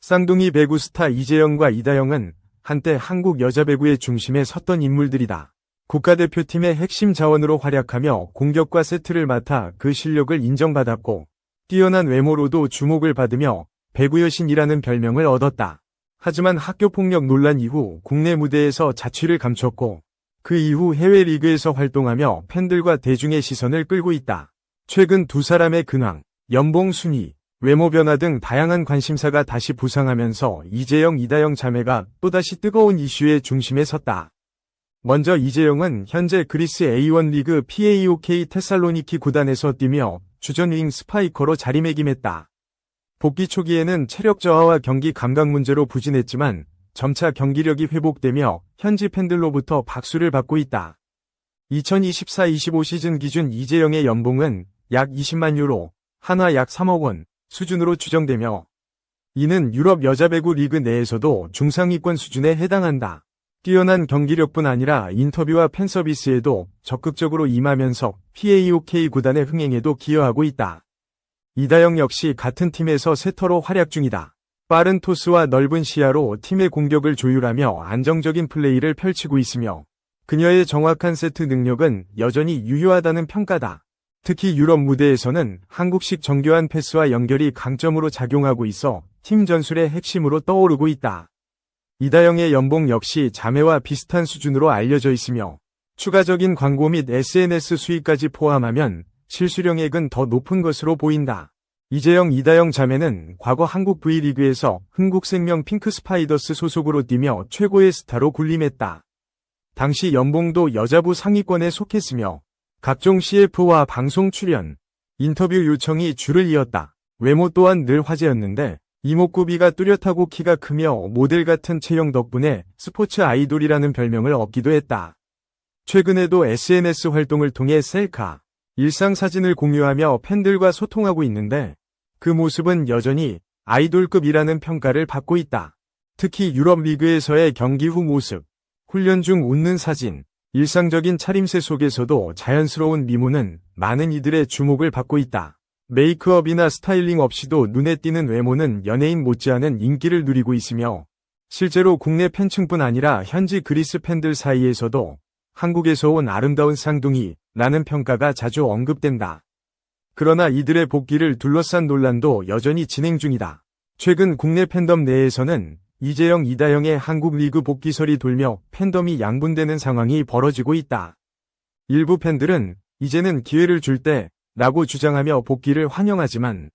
쌍둥이 배구 스타 이재영과 이다영은 한때 한국 여자 배구의 중심에 섰던 인물들이다. 국가대표팀의 핵심 자원으로 활약하며 공격과 세트를 맡아 그 실력을 인정받았고 뛰어난 외모로도 주목을 받으며 배구 여신이라는 별명을 얻었다. 하지만 학교폭력 논란 이후 국내 무대에서 자취를 감췄고 그 이후 해외 리그에서 활동하며 팬들과 대중의 시선을 끌고 있다. 최근 두 사람의 근황, 연봉 순위, 외모 변화 등 다양한 관심사가 다시 부상하면서 이재영, 이다영 자매가 또다시 뜨거운 이슈의 중심에 섰다. 먼저 이재영은 현재 그리스 A1 리그 PAOK 테살로니키 구단에서 뛰며 주전 윙 스파이커로 자리매김했다. 복귀 초기에는 체력 저하와 경기 감각 문제로 부진했지만 점차 경기력이 회복되며 현지 팬들로부터 박수를 받고 있다. 2024-25 시즌 기준 이재영의 연봉은 약 20만 유로, 한화 약 3억 원 수준으로 추정되며 이는 유럽 여자배구 리그 내에서도 중상위권 수준에 해당한다. 뛰어난 경기력뿐 아니라 인터뷰와 팬서비스에도 적극적으로 임하면서 PAOK 구단의 흥행에도 기여하고 있다. 이다영 역시 같은 팀에서 세터로 활약 중이다. 빠른 토스와 넓은 시야로 팀의 공격을 조율하며 안정적인 플레이를 펼치고 있으며 그녀의 정확한 세트 능력은 여전히 유효하다는 평가다. 특히 유럽 무대에서는 한국식 정교한 패스와 연결이 강점으로 작용하고 있어 팀 전술의 핵심으로 떠오르고 있다. 이다영의 연봉 역시 자매와 비슷한 수준으로 알려져 있으며 추가적인 광고 및 SNS 수익까지 포함하면 실수령액은 더 높은 것으로 보인다. 이재영, 이다영 자매는 과거 한국 V리그에서 흥국생명 핑크스파이더스 소속으로 뛰며 최고의 스타로 군림했다. 당시 연봉도 여자부 상위권에 속했으며 각종 CF와 방송 출연, 인터뷰 요청이 줄을 이었다. 외모 또한 늘 화제였는데 이목구비가 뚜렷하고 키가 크며 모델 같은 체형 덕분에 스포츠 아이돌이라는 별명을 얻기도 했다. 최근에도 SNS 활동을 통해 셀카, 일상 사진을 공유하며 팬들과 소통하고 있는데 그 모습은 여전히 아이돌급이라는 평가를 받고 있다. 특히 유럽 리그에서의 경기 후 모습, 훈련 중 웃는 사진, 일상적인 차림새 속에서도 자연스러운 미모는 많은 이들의 주목을 받고 있다. 메이크업이나 스타일링 없이도 눈에 띄는 외모는 연예인 못지않은 인기를 누리고 있으며 실제로 국내 팬층뿐 아니라 현지 그리스 팬들 사이에서도 한국에서 온 아름다운 쌍둥이라는 평가가 자주 언급된다. 그러나 이들의 복귀를 둘러싼 논란도 여전히 진행 중이다. 최근 국내 팬덤 내에서는 이재영, 이다영의 한국 리그 복귀설이 돌며 팬덤이 양분되는 상황이 벌어지고 있다. 일부 팬들은 이제는 기회를 줄 때 라고 주장하며 복귀를 환영하지만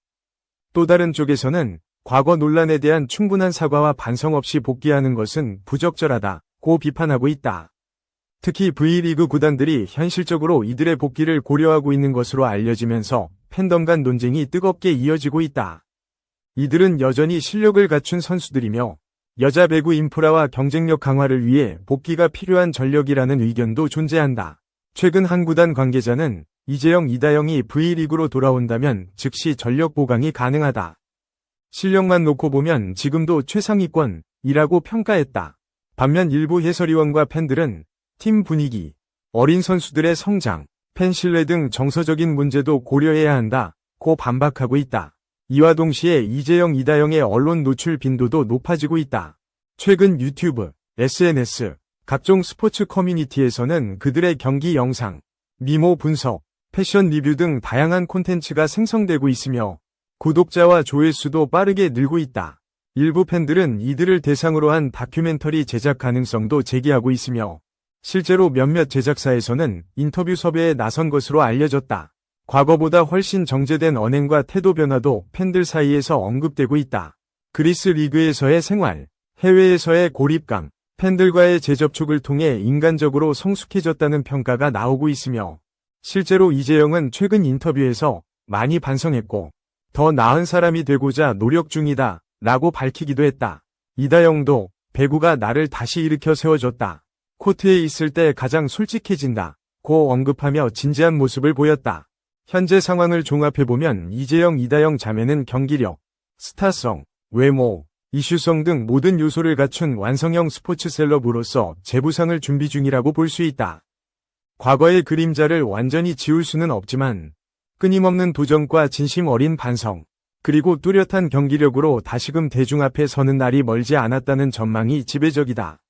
또 다른 쪽에서는 과거 논란에 대한 충분한 사과와 반성 없이 복귀하는 것은 부적절하다고 비판하고 있다. 특히 V리그 구단들이 현실적으로 이들의 복귀를 고려하고 있는 것으로 알려지면서 팬덤 간 논쟁이 뜨겁게 이어지고 있다. 이들은 여전히 실력을 갖춘 선수들이며 여자 배구 인프라와 경쟁력 강화를 위해 복귀가 필요한 전력이라는 의견도 존재한다. 최근 한 구단 관계자는 이재영, 이다영이 V리그로 돌아온다면 즉시 전력 보강이 가능하다. 실력만 놓고 보면 지금도 최상위권이라고 평가했다. 반면 일부 해설위원과 팬들은 팀 분위기, 어린 선수들의 성장, 팬 신뢰 등 정서적인 문제도 고려해야 한다고 반박하고 있다. 이와 동시에 이재영, 이다영의 언론 노출 빈도도 높아지고 있다. 최근 유튜브, SNS, 각종 스포츠 커뮤니티에서는 그들의 경기 영상, 미모 분석, 패션 리뷰 등 다양한 콘텐츠가 생성되고 있으며 구독자와 조회수도 빠르게 늘고 있다. 일부 팬들은 이들을 대상으로 한 다큐멘터리 제작 가능성도 제기하고 있으며 실제로 몇몇 제작사에서는 인터뷰 섭외에 나선 것으로 알려졌다. 과거보다 훨씬 정제된 언행과 태도 변화도 팬들 사이에서 언급되고 있다. 그리스 리그에서의 생활, 해외에서의 고립감, 팬들과의 재접촉을 통해 인간적으로 성숙해졌다는 평가가 나오고 있으며 실제로 이재영은 최근 인터뷰에서 많이 반성했고 더 나은 사람이 되고자 노력 중이다 라고 밝히기도 했다. 이다영도 배구가 나를 다시 일으켜 세워줬다. 코트에 있을 때 가장 솔직해진다 고 언급하며 진지한 모습을 보였다. 현재 상황을 종합해보면 이재영, 이다영 자매는 경기력, 스타성, 외모, 이슈성 등 모든 요소를 갖춘 완성형 스포츠 셀럽으로서 재부상을 준비 중이라고 볼 수 있다. 과거의 그림자를 완전히 지울 수는 없지만 끊임없는 도전과 진심 어린 반성, 그리고 뚜렷한 경기력으로 다시금 대중 앞에 서는 날이 멀지 않았다는 전망이 지배적이다.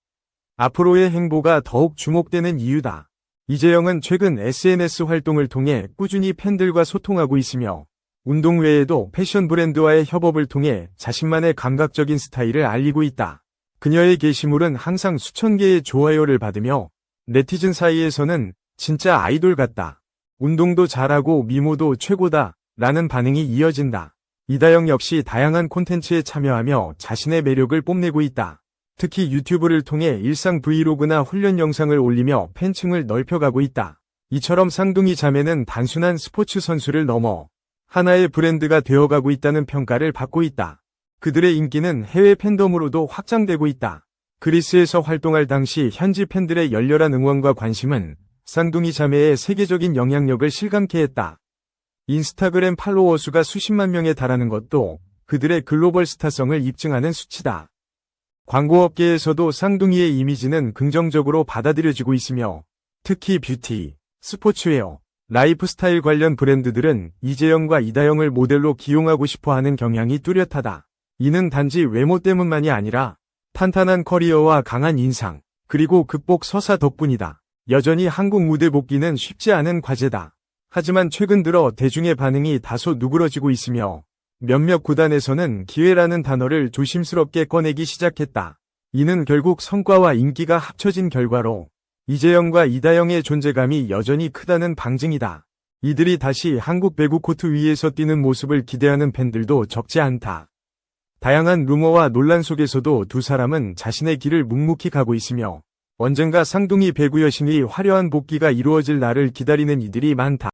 앞으로의 행보가 더욱 주목되는 이유다. 이재영은 최근 SNS 활동을 통해 꾸준히 팬들과 소통하고 있으며 운동 외에도 패션 브랜드와의 협업을 통해 자신만의 감각적인 스타일을 알리고 있다. 그녀의 게시물은 항상 수천 개의 좋아요를 받으며 네티즌 사이에서는 진짜 아이돌 같다. 운동도 잘하고 미모도 최고다. 라는 반응이 이어진다. 이다영 역시 다양한 콘텐츠에 참여하며 자신의 매력을 뽐내고 있다. 특히 유튜브를 통해 일상 브이로그나 훈련 영상을 올리며 팬층을 넓혀가고 있다. 이처럼 쌍둥이 자매는 단순한 스포츠 선수를 넘어 하나의 브랜드가 되어가고 있다는 평가를 받고 있다. 그들의 인기는 해외 팬덤으로도 확장되고 있다. 그리스에서 활동할 당시 현지 팬들의 열렬한 응원과 관심은 쌍둥이 자매의 세계적인 영향력을 실감케 했다. 인스타그램 팔로워 수가 수십만 명에 달하는 것도 그들의 글로벌 스타성을 입증하는 수치다. 광고업계에서도 쌍둥이의 이미지는 긍정적으로 받아들여지고 있으며 특히 뷰티, 스포츠웨어, 라이프스타일 관련 브랜드들은 이재영과 이다영을 모델로 기용하고 싶어하는 경향이 뚜렷하다. 이는 단지 외모 때문만이 아니라 탄탄한 커리어와 강한 인상, 그리고 극복 서사 덕분이다. 여전히 한국 무대 복귀는 쉽지 않은 과제다. 하지만 최근 들어 대중의 반응이 다소 누그러지고 있으며 몇몇 구단에서는 기회라는 단어를 조심스럽게 꺼내기 시작했다. 이는 결국 성과와 인기가 합쳐진 결과로 이재영과 이다영의 존재감이 여전히 크다는 방증이다. 이들이 다시 한국 배구 코트 위에서 뛰는 모습을 기대하는 팬들도 적지 않다. 다양한 루머와 논란 속에서도 두 사람은 자신의 길을 묵묵히 가고 있으며 언젠가 쌍둥이 배구 여신의 화려한 복귀가 이루어질 날을 기다리는 이들이 많다.